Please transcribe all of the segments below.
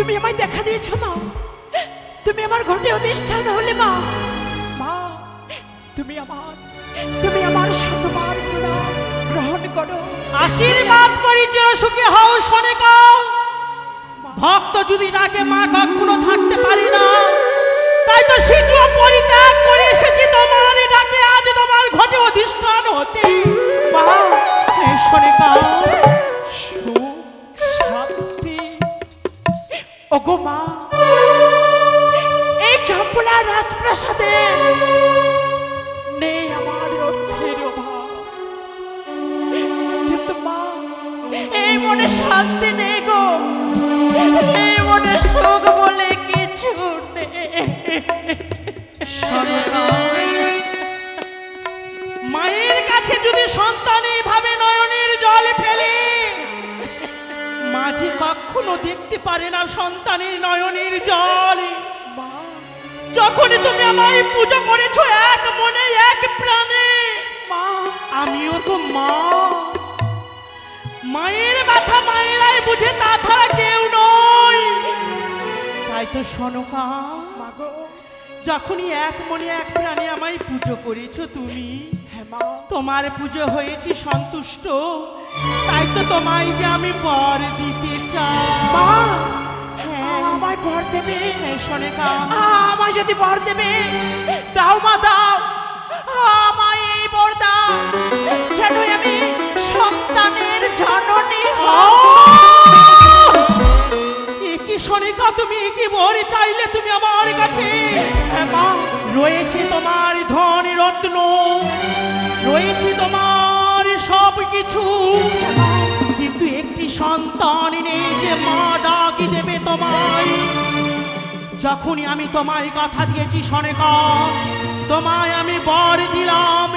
তুমি আমায় দেখা দিয়েছো মা, তুমি আমার ঘটে অধিষ্ঠান হলে মা। মা তুমি আমার শতবার প্রণাম গ্রহণ করো। আশীর্বাদ করি চিরসুখী হও সনেকা। ভক্ত যদি ডাকে মা কখনো থাকতে পারি না, তাই তো সিজু পরিত্যাগ করে এসেছি তোমার ডাকে আজ তোমার ঘটে অধিষ্ঠান হতে। মা সনেকা সুখ শান্তি। ওগো মা, এই চম্পলা রাজপ্রাসাদে নেই আমার অর্থের অভাব, কিন্তু মা এই মনে শান্তি নেই গো, এই মনে সুখ বলে কিছু নেই। মায়ের কাছে যদি সন্তান এইভাবে নয়নের জল ফেলে, মাঝে কখনো দেখতে পারে না সন্তানের নয়নের জল। মা যখনই তুমি আমায় পূজা করেছো এক মনে এক প্রাণে, মা আমিও তো মা। মায়ের ব্যথা মায়েরাই বুঝে, তাছাড়া কেউ নয়। তাই তো সনকা মাগো, যখনই এক মনে এক প্রাণে আমায় পুজো করেছো তুমি, হ্যাঁ মা, তোমার পুজো হয়েছি সন্তুষ্ট। তাই তো তোমায় যে আমি বর দিতে চাই। মা হ্যাঁ, আমায় বর দেবে? হ্যাঁ সনেকা, আমায় যদি বর দেবে দাও মা, দাও আমায় এই বর দাও, যেন আমি সন্তানের জননী হই। কি সনিকা, তুমি কি বর চাইলে তুমি আমার কাছে? হ্যাঁ মা, রয়েছে তোমার ধন রত্ন, রয়েছে তোমার সব কিছু, কিন্তু একটি সন্তান নেই যে মা ডাকি দেবে তোমায়। যখনই আমি তোমায় কথা দিয়েছি সনেকা, তোমায় আমি বর দিলাম,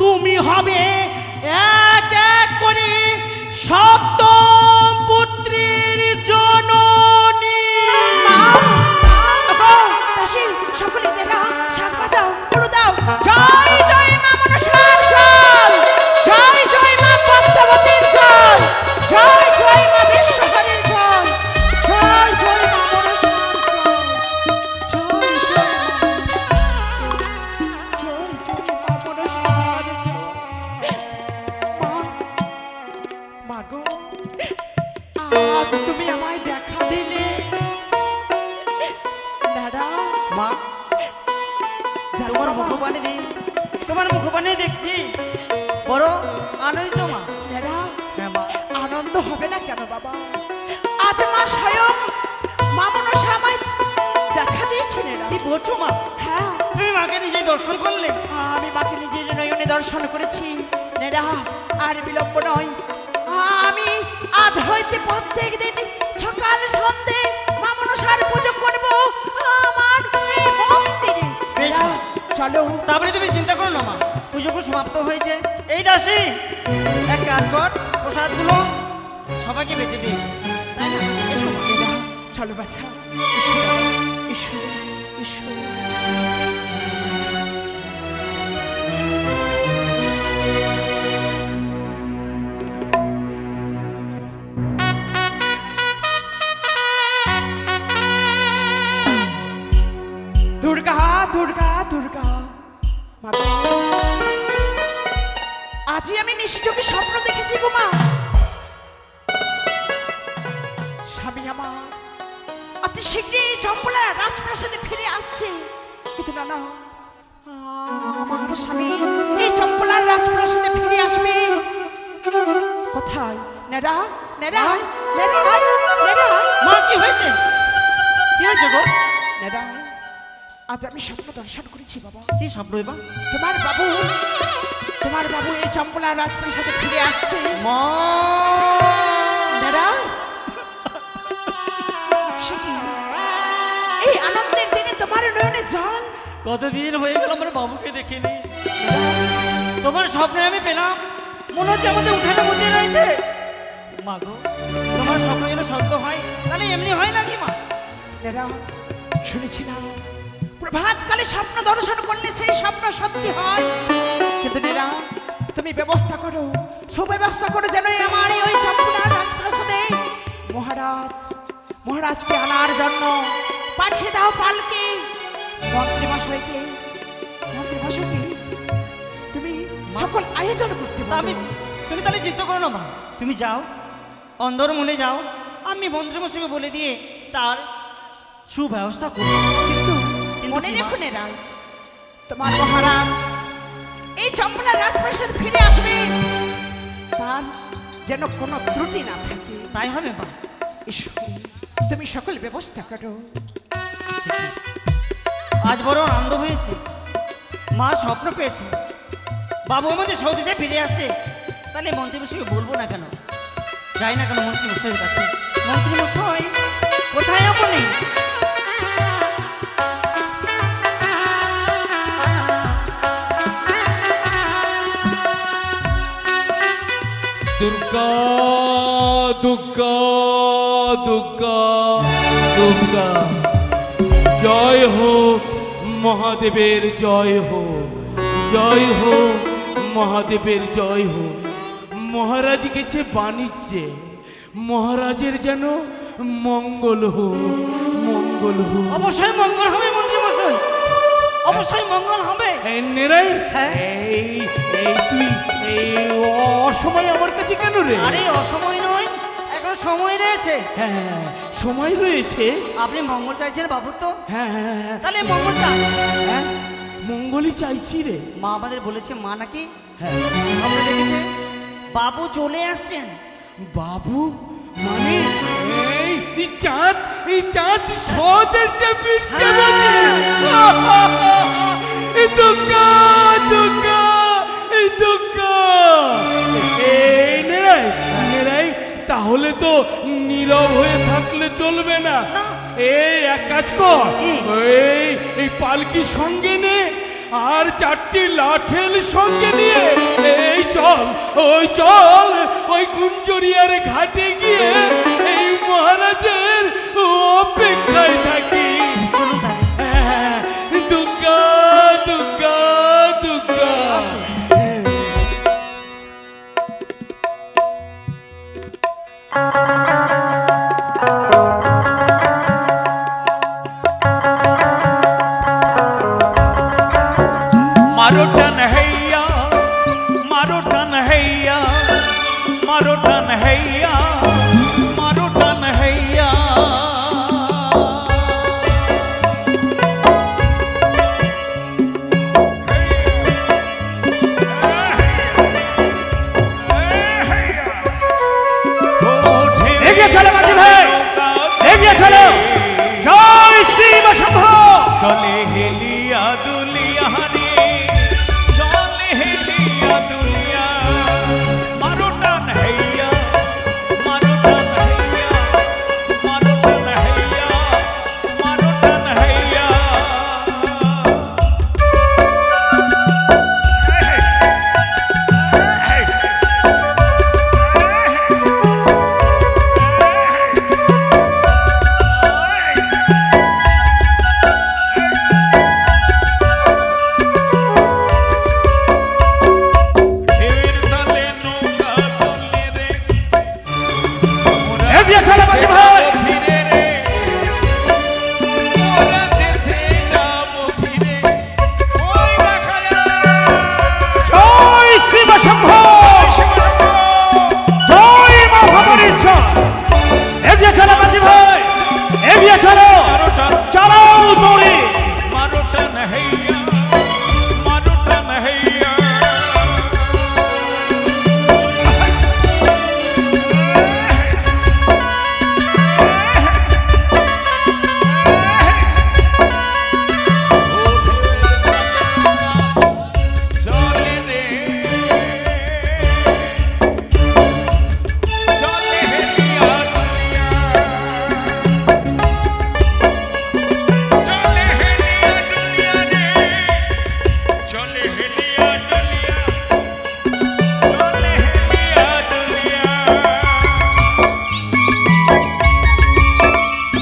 তুমি হবে এক এক করে সপ্তম পুত্রের জননী। দাসী সকলে নেরা শাক বাজাও, পুরো দাও, জয় জয় মা মনসার জল, জয় জয় মা পদ্মাবতীর জল, জয় জয় মা বিশ্বহরীর জল, জয় জয় মা মনসার জল, জয় জয় মা মনসার জল। মা গো, আজ তুমি আমায় দেখা দিলে। মা, তোমার মুখপানে তোমার মুখপানে দেখছি বড় আনন্দিত মা। হ্যাঁ মা, আনন্দ হবে না কেন বাবা? আজ মা স্বয়ং মা মনসা আমায় দেখা দিয়েছেন। কি বলছো মা? হ্যাঁ, তুমি মাকে নিজে দর্শন করলে? আমি মাকে নিজের নয়নে দর্শন করেছি। নেরা আর বিলম্ব নয়, আমি আজ হইতে প্রত্যেক দিন সকাল সন্ধে মা মনসার পুজো করব আমার এই মন্দিরে। বেশ মা, চলো। তারপরে তুমি চিন্তা করো না মা, পুজো সমাপ্ত হয়েছে। এই দাসী, এক কাজ কর, প্রসাদগুলো সবাইকে বেঁচে দিই, তাই না? এসো নেরা, চলো বাছা। এসো, এসো, এসো। দুর্গা দুর্গা দুর্গা, আজই আমি নিশ্চয়ই স্বপ্ন দেখেছি গো মা। স্বামী আমার অতি শীঘ্রই চম্পলা রাজপ্রাসাদে ফিরে আসছে, কিন্তু না না, আমার স্বামী এই চম্পলার রাজপ্রাসাদে ফিরে আসবে কোথায়? নেরা নেরা নেরা নেরা। মা, কি হয়েছে? কি হয়েছে গো? নেরা, আজ আমি স্বপ্ন দর্শন করেছি বাবা। কি স্বপ্ন এবার? তোমার বাবু এই চম্পলা রাজপ্রাসাদে ফিরে আসছে। মা, নেরা, সে কি এই আনন্দের দিনে তোমার নয়নে জল? কতদিন হয়ে গেল আমার বাবুকে দেখিনি। তোমার স্বপ্নে আমি পেলাম, মনে হচ্ছে আমাদের উঠানের মধ্যে রয়েছে। মা গো, তোমার স্বপ্ন যেন সত্য হয়, তাহলে এমনি হয় নাকি মা? নেরা, শুনেছিলাম প্রভাতকালে স্বপ্ন দর্শন করলে সেই স্বপ্ন সত্যি হয়, কিন্তু নেরা তুমি ব্যবস্থা করো, সুব্যবস্থা করো, যেন আমার ওই চম্পলা রাজপ্রাসাদে মহারাজ মহারাজকে আনার জন্য পাঠিয়ে দাও পালকি। মন্ত্রীমশাইকে তুমি সকল আয়োজন করতে আমি পারো। তুমি তাহলে চিন্তা করো না মা, তুমি যাও অন্ধর মনে যাও, আমি মন্ত্রীমশাইকে বলে দিয়ে তার সুব্যবস্থা করব। কিন্তু মনে রেখো নেরা, তোমার মহারাজ এই চম্পলার রাজপ্রাসাদ ফিরে আসবে, তার যেন কোনো ত্রুটি না থাকে। তাই হবে মা। এসো, তুমি সকল ব্যবস্থা করো। আজ বড় আনন্দ হয়েছে, মা স্বপ্ন পেয়েছে বাবু আমাদের স্বদেশে ফিরে আসছে, তাহলে মন্ত্রীমশাইকে বলবো না কেন, যাই না কেন মন্ত্রীমশাইয়ের কাছে। মন্ত্রীমশাই কোথায় আপনি? দুর্গা দুর্গা দুর্গা দুর্গা, জয় হোক মহাদেবের, জয় হোক, জয় হোক মহাদেবের, জয় হোক। মহারাজ গেছে বাণিজ্যে, মহারাজের যেন মঙ্গল হোক, মঙ্গল হোক। অবশ্যই মঙ্গল হবে মন্ত্রীমশাই, অবশ্যই মঙ্গল হবে। নেরাই, হ্যাঁ? এই এই তুই এই অসময় আমার কাছে কেন রে? আরে অসময় নয়, এখন সময় রয়েছে। হ্যাঁ সময় রয়েছে। আপনি মঙ্গল চাইছেন বাবু তো, হ্যাঁ হ্যাঁ হ্যাঁ, তাহলে মঙ্গলটা হ্যাঁ মঙ্গলই চাইছি রে। মা আমাদের বলেছে, মা নাকি হ্যাঁ আমরা দেখেছে বাবু চলে আসছেন। বাবু মানে এই চাঁদ, এই চাঁদ স্বদেশে ফিরছে মানে। এই দুর্গা দুর্গা, এই দুর্গা। এই নেরাই নেরাই, তাহলে তো নীরব হয়ে থাকলে চলবে না। এই এক কাজ কর, এই পালকি সঙ্গে নে আর চারটি লাঠেল সঙ্গে নিয়ে এই চল, ওই চল ওই কুঞ্জরিয়ার ঘাটে গিয়ে এই মহারাজের অপেক্ষায় থাকি। হ্যাঁ, দুর্গা দুর্গা দুর্গা। मारो टन हैया, मारो टन हैया, मारो टन हैया, मारो टन हैया। এগিয়ে চলো মাঝি ভাই, এগিয়ে চলো। জয় শ্রী বসন্ত। চলে হেলিয়া দুলিয়া রে, চলে হেলিয়া দুলিয়া। মারো টান हैया, মারো টান हैया, মারো টান हैया, মারো টান हैया। ঢেউয়ের তলে নৌকা চলে রে, এগিয়ে চলো মাঝি ভাই। ফিরে রে, ওরা দেশে যাবো ফিরে, ওই দেখা জয় শ্রী বসন্ত। জয় মা ভবানীর জয়। এগিয়ে চলো মাঝি ভাই, এগিয়ে চলো। চালাও দড়ি। মারো টান हैया, মারো টান हैया। চলে রে, চলে হেলিয়া দুলিয়া, চলে হেলিয়া দুলিয়া রে, চলে হেলিয়া দুলিয়া, চলে হেলিয়া দুলিয়া।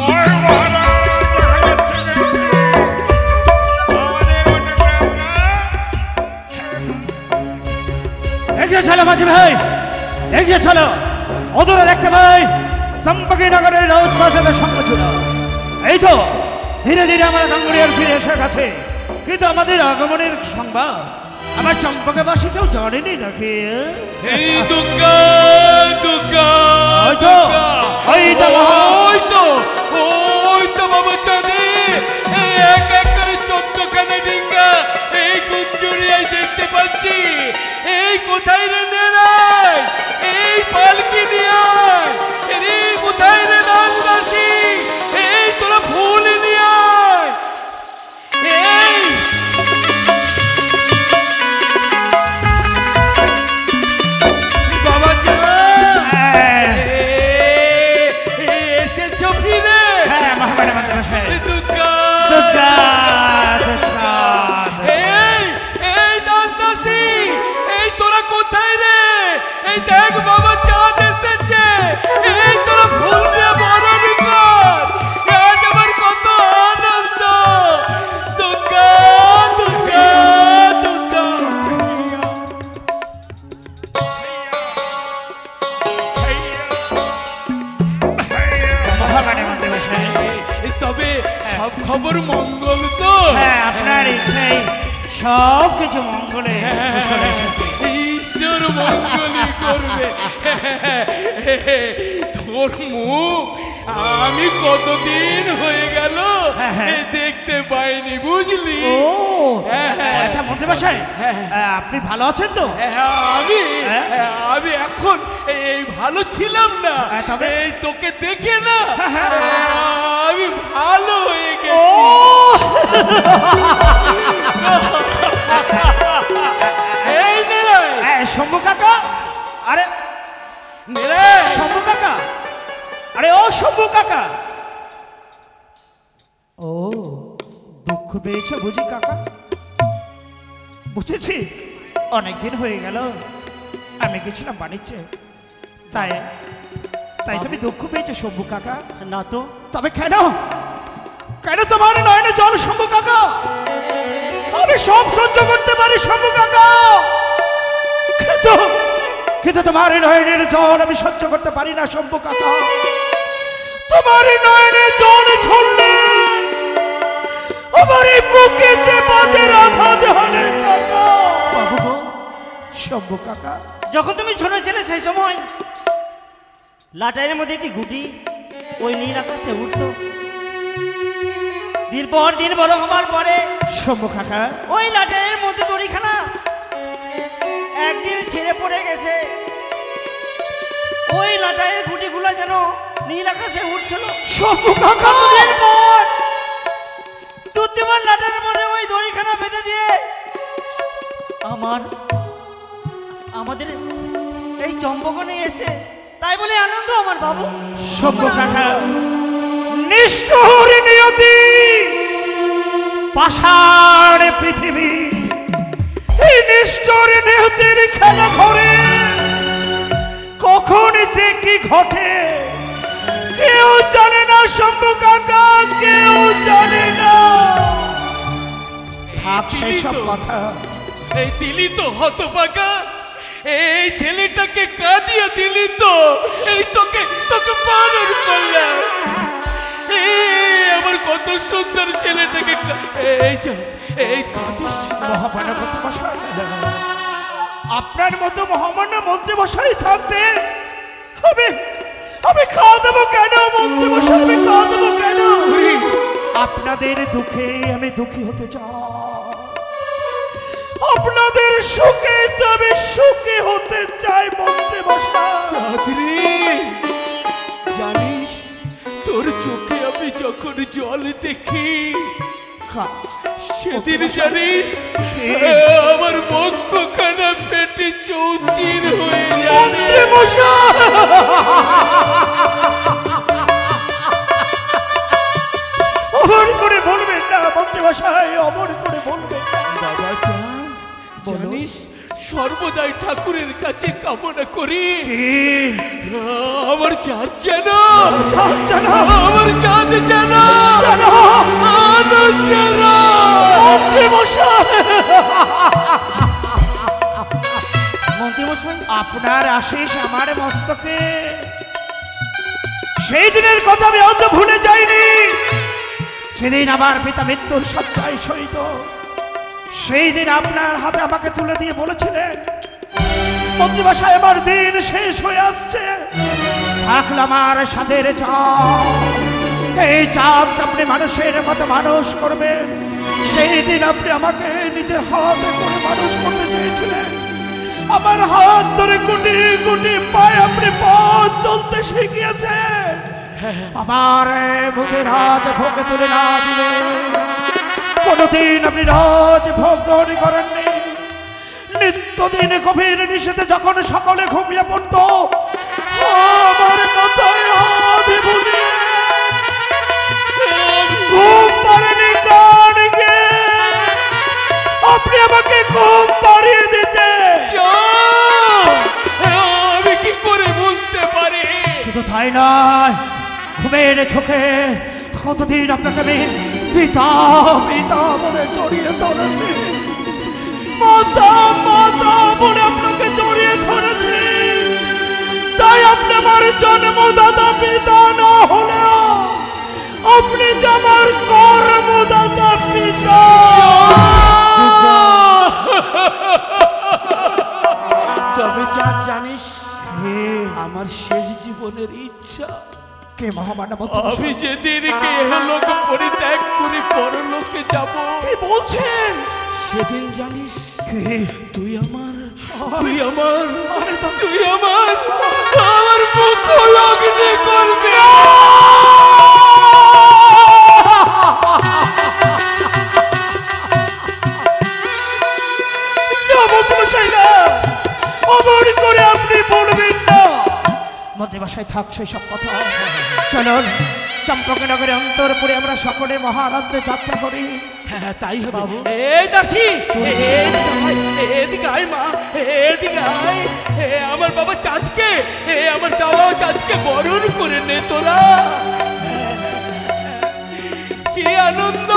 ওই মহারাজ দেখা যাচ্ছে যে আমাদের অনেক এগিয়ে চলো মাঝি ভাই, এগিয়ে চলো। অদূরে দেখতে ভাই চম্পকি নগরের রৌদ প্রাসাদের সঙ্গচূড়া। এই তো ধীরে ধীরে আমার গাঙ্গুড়িয়ার ফিরে এসে গেছে, কিন্তু আমাদের আগমনের সংবাদ আমার চম্পকাবাসী কেউ জানেনি নাকি? এই দুর্গা দুর্গা ওই তো, ওই তো, ওই তো বাবা চাঁদে এক এক করে 14খানা ডিঙ্গা এই গুঞ্জুরিয়ায় দেখতে পাচ্ছি। এই কোথায় রে নেরাই, এই পালকি নিয়ে আয়। এই কোথায় রে রাজদাসী, এই তোরা ফুল নিয়ে আয়। এই বাবা চাঁদ এসেছ ফিরে। হ্যাঁ মহামান্য মন্ত্রীমশাই। দুর্গা দুর্গা, দুর্গা, এই এই দাসদাসী, এই তোরা কোথায় রে? এই দেখ বাবা চাঁদ এসেছে, এই তোরা ফুল দিয়ে বরণ কর। আজ আমার কত আনন্দ। দুর্গা দুর্গা দুর্গা। মহামান্য মন্ত্রীমশাই। তবে সব খবর মঙ্গল তো? হ্যাঁ আপনার ইচ্ছাই সব কিছু মঙ্গলে কুশলে এসেছে। ঈশ্বর মঙ্গলই করবে। তোর মুখ আমি কতদিন হয়ে গেল দেখতে পাইনি, বুঝলি? ও আচ্ছা মন্ত্রীমশাই, আপনি ভালো আছেন তো? আমি আমি এখন এই ভালো ছিলাম না, তবে? এই তোকে দেখে না আমি ভালো হয়ে ও গেছি। এই নে শম্ভু কাকা, আরে নে শম্ভু কাকা, আরে ও শম্ভু কাকা। ও দুঃখ পেয়েছ বুঝি কাকা? বুঝেছি, অনেকদিন হয়ে গেল আমি গেছিলাম বাণিজ্যে, তাই তাই তুমি দুঃখ পেয়েছো শম্ভু কাকা? না তো। তবে কেন, কেন তোমার নয়নে জল শম্ভু কাকা? আমি সব সহ্য করতে পারি শম্ভু কাকা, কিন্তু কিন্তু তোমার নয়নের জল আমি সহ্য করতে পারি না শম্ভু কাকা। তোমার নয়নে জল ছড়লে আমার এই বুকে যে বাজের আঘাত হলে কাকা। বাবু গো, শম্ভু কাকা, যখন তুমি ছোট ছিলে সেই সময় লাটাইয়ের মধ্যে একটি গুটি ওই নীল আকাশে উঠতো। দিন পর দিন বড় হবার পরে শম্ভু কাকা, ওই লাটাইয়ের মধ্যে দড়িখানা একদিন ছিঁড়ে পড়ে গেছে। ওই লাটাইয়ের গুটিগুলো যেন নীল আকাশে উঠছিল। শম্ভু কাকা, দিন পর দুধমান লাটাইয়ের মধ্যে ওই দড়িখানা বেঁধে দিয়ে আমাদের এই চম্পকনে এসে, তাই বলে আনন্দ আমার বাবু। শম্ভু কাকা, নিষ্ঠুর নিয়তি, পাষাণ পৃথিবী, এই নিষ্ঠুর নিয়তির খেলা ঘরে কখন যে কি ঘটে কেউ জানে না শম্ভু কাকা, কেউ জানে না। থাক সেই সব কথা। এই দিলি তো হতভাগা, এই ছেলেটাকে কাঁদিয়ে দিলি তো, এই তোকে তোকে পালন করলাম। এই আমার কত সুন্দর ছেলেটাকে এই কাঁদিস। মহামান্য মন্ত্রীমশাই, আপনার মতো মহামান্য মন্ত্রীমশাই থাকতে আমি খাওয়া দেবো কেন মন্ত্রীমশাই? আমি খাওয়া দেবো কেন? আপনাদের দুঃখে আমি দুঃখী হতে চাই, আপনাদের সুখে তো আমি সুখী হতে চাই মন্ত্রীমশাই। জানিস তোর চোখে আমি যখন জল দেখি সেদিন জানিস আমার বক্ষখানা ফেটে চৌচির হয়ে যাবে। অমর করে বলবেন না মন্ত্রীমশাই, অমর করে বলবেন না। বাবা জানিস সর্বদাই ঠাকুরের কাছে কামনা করি আমার চাঁদ যেন, আমার চাঁদ যেন আনন্দের মন্ত্রীমশাই, আপনার আশিস আমার মস্তকে সেই দিনের কথা আমি আজও ভুলে যাইনি। সেদিন আমার পিতা মৃত্যুর শয্যায় শয়িত। সেই দিন আপনার হাতে আমাকে তুলে দিয়ে বলেছিলেন, মন্ত্রীমশাই আমার দিন শেষ হয়ে আসছে, থাকলে আমার সাথের চাঁদ, এই চাঁদকে আপনি মানুষের মতো মানুষ করবেন। সেই দিন আপনি আমাকে নিজের হাতে করে মানুষ করতে চেয়েছিলেন। আমার হাত ধরে কোটি কোটি পায়ে আপনি পথ চলতে শিখিয়েছেন। আমার মুখে রাজ ভোগ তুলে না দিলে কোনদিন আপনি রাজ ভোগ গ্রহণ করেননি। নিত্যদিন গভীর নিষেধে যখন সকলে ঘুমিয়ে পড়ত, আমার মাথায় হাত বুলিয়ে ঘুম পাড়েনি কানকে, আপনি আমাকে ঘুম পাড়িয়ে দিতে। আমি কি করে বলতে পারি? শুধু তাই নয়, ঘুমের চোখে কতদিন আপনাকে আমি পিতা পিতা বলে জড়িয়ে ধরেছি, মাতা মাতা বলে আপনাকে জড়িয়ে ধরেছি। তাই আপনি আমার জন্মদাতা পিতা না হলেও আপনি যে আমার কর্মদাতা পিতা। তবে যা জানিস, আমার শেষ জীবনের ইচ্ছা, কে মহামানব, আমি যেদিনকে এহলোক পরিত্যাগ করে পরলোকে যাব, কি বলছেন? সেদিন জানিস তুই আমার আমার মুখ লগ্নে করবি। অমর করে আপনি বলবেন না। মন্ত্রীমশাই থাক সেই সব কথা, চলুন চম্পকনগরের অন্তরপুরে আমরা সকলে মহানন্দে যাত্রা করি। হ্যাঁ তাই হবে। এই দাসী, এদিকে আয় মা, এদিকে আয়। আমার বাবা চাঁদকে, আমার যাওয়া চাঁদকে বরণ করে নে তোরা। কি আনন্দ,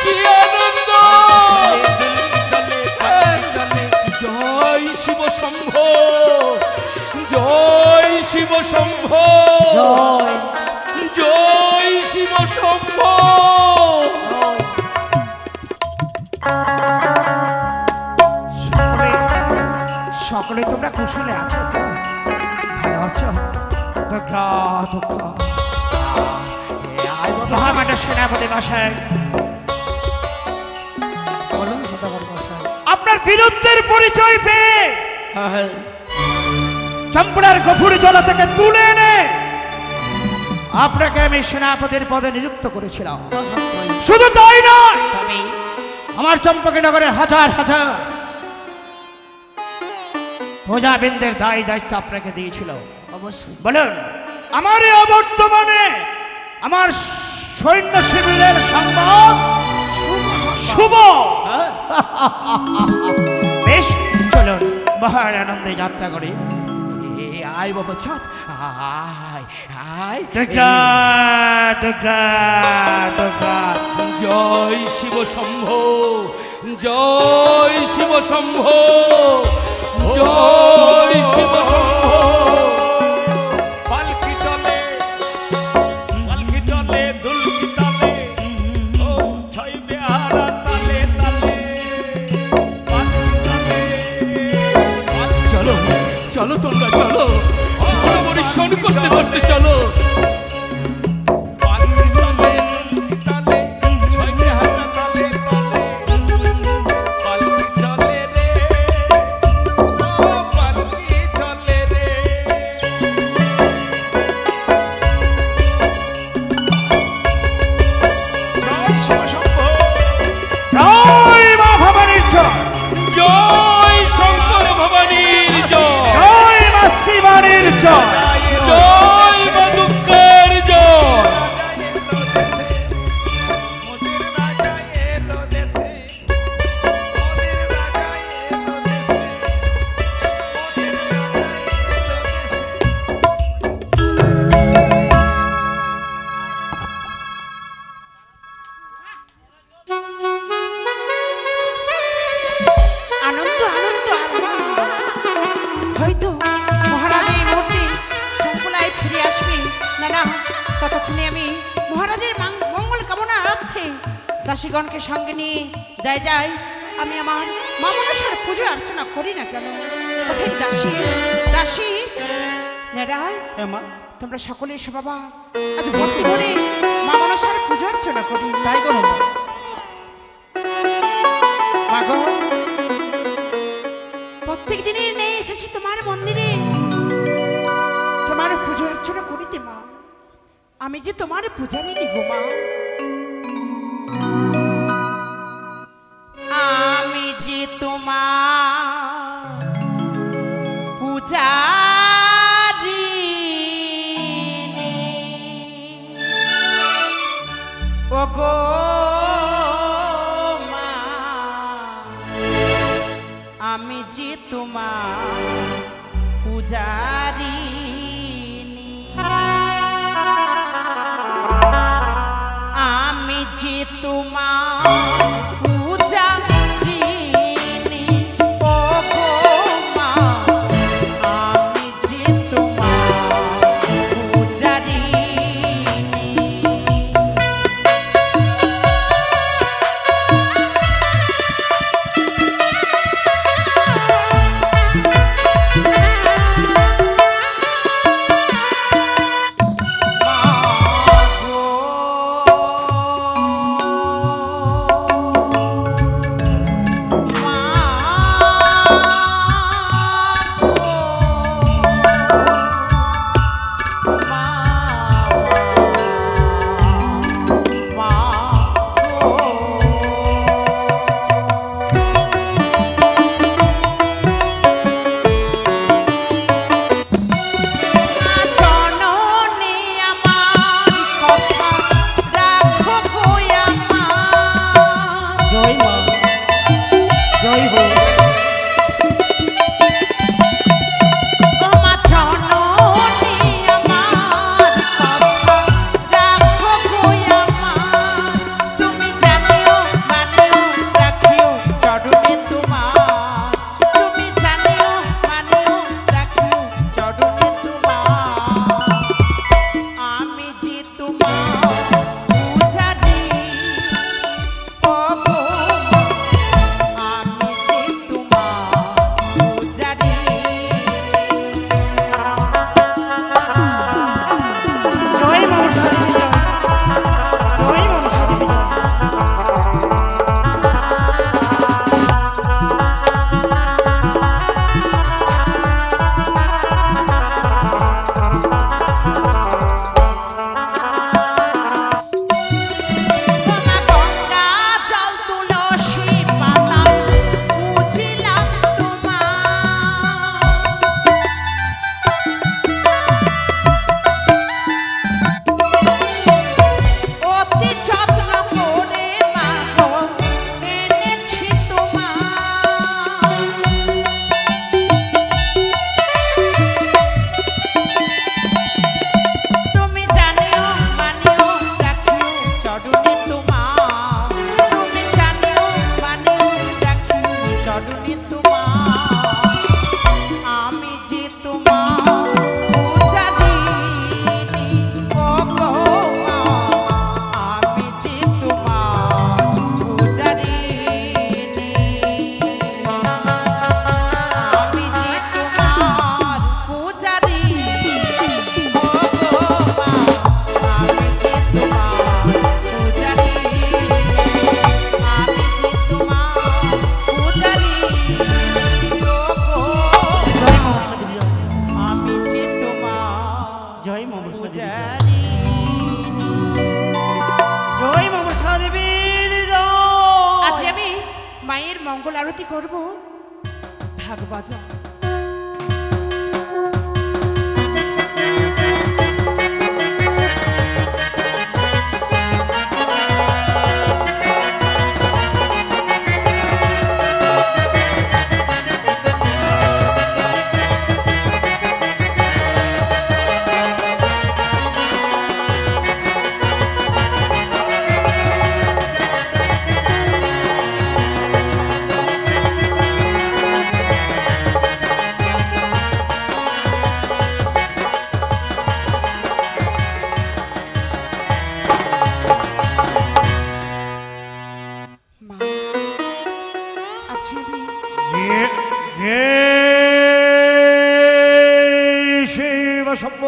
কি আনন্দ! জয় শিব শম্ভ, জয় শিব শম্ভ, জয় শিব শম্ভ। সকলে তোমরা কুশলে আছো তো? ভালো আছো? মহামান্য সেনাপতি মশাই, আপনার বীরত্বের পরিচয় পেয়ে চম্পড়ার গফুরি জলা থেকে তুলে এনে আপনাকে আমি সেনাপতির পদে নিযুক্ত করেছিলাম। শুধু তাই নয়, আমার চম্পকনগরের হাজার হাজার প্রজাবৃন্দের দায় দায়িত্ব আপনাকে দিয়েছিল। অবশ্যই বলুন, আমার এই অবর্তমানে আমার সৈন্য শিবিরের সংবাদ শুভ। বেশ, চলুন মহান আনন্দে যাত্রা করি। আয় বাবা চাঁদ, আয় আয়। দুর্গা দুর্গা দুর্গা, জয় শিব শম্ভ, জয় শিব শম্ভ, জয় শিব শম্ভ। পালকি চলে, পালকি চলে দুলকি তালে, ও ছয় বেহারা তালে তালে, চলো চলো তোমরা চলো, পরিশ্রম করতে করতে চলো। জয় মা দুর্গার জয়। আনন্দ আনন্দ আনন্দ। হয়তো মহারাজ এই মুহূর্তে চম্পলায় দাসীগণকে সঙ্গে নিয়ে যাই যাই আমি আমার মা মনসার পুজো অর্চনা করি না কেন? কোথায় দাসী দাসী নেরাই হ্যাঁ মা, তোমরা সকলে এসো বাবা, আজ ভক্তি করে মা মনসার পুজো অর্চনা করি। তাই করো মা। মাগো, প্রত্যেক দিনের নেই এসেছি তোমার মন্দিরে তোমার পুজো অর্চনা করিতে মা। আমি যে তোমার পূজারিনী গো মা, আমি যে তোমার পূজারিনী ও গো মা, আমি যে তোমার পূজারিনী, আমি যে তোমার পূজারিনী ও গো মা, আমি যে তোমার পূজারিনী। মঙ্গল আরতি করব। ঢাক বাজা। শিবশম্ভ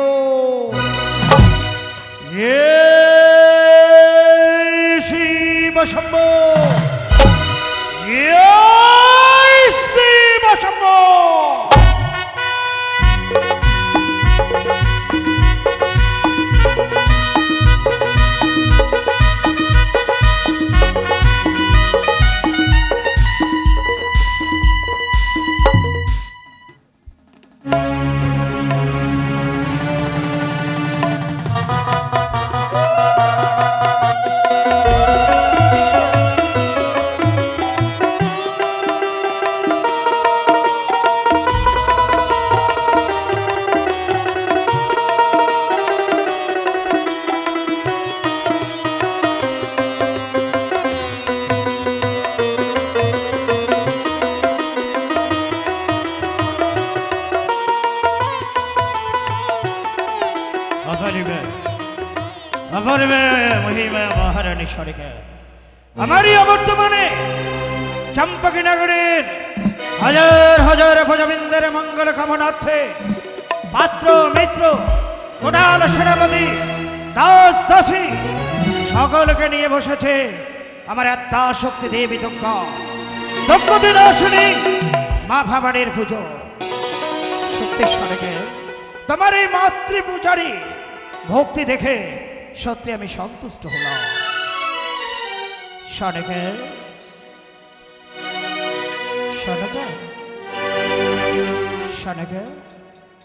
শিবশম্ভ শিবশম্ভ। মহারানী সরেকে আমারই অবর্তমানে চম্পকী নগরীর হাজার হাজার প্রজাবৃন্দের মঙ্গল কামনার্থে পাত্র মিত্র কোটাল সেনাপতি দাস দাসী সকলকে নিয়ে বসেছে আমার আত্মা শক্তি দেবী দক্ষ দিনাশিনী মা ভাবানীর পুজো। সত্যি সরেকে তোমার এই মাতৃ পূজারী ভক্তি দেখে সত্যি আমি সন্তুষ্ট হলাম। সনেকে সনেকে সনেকে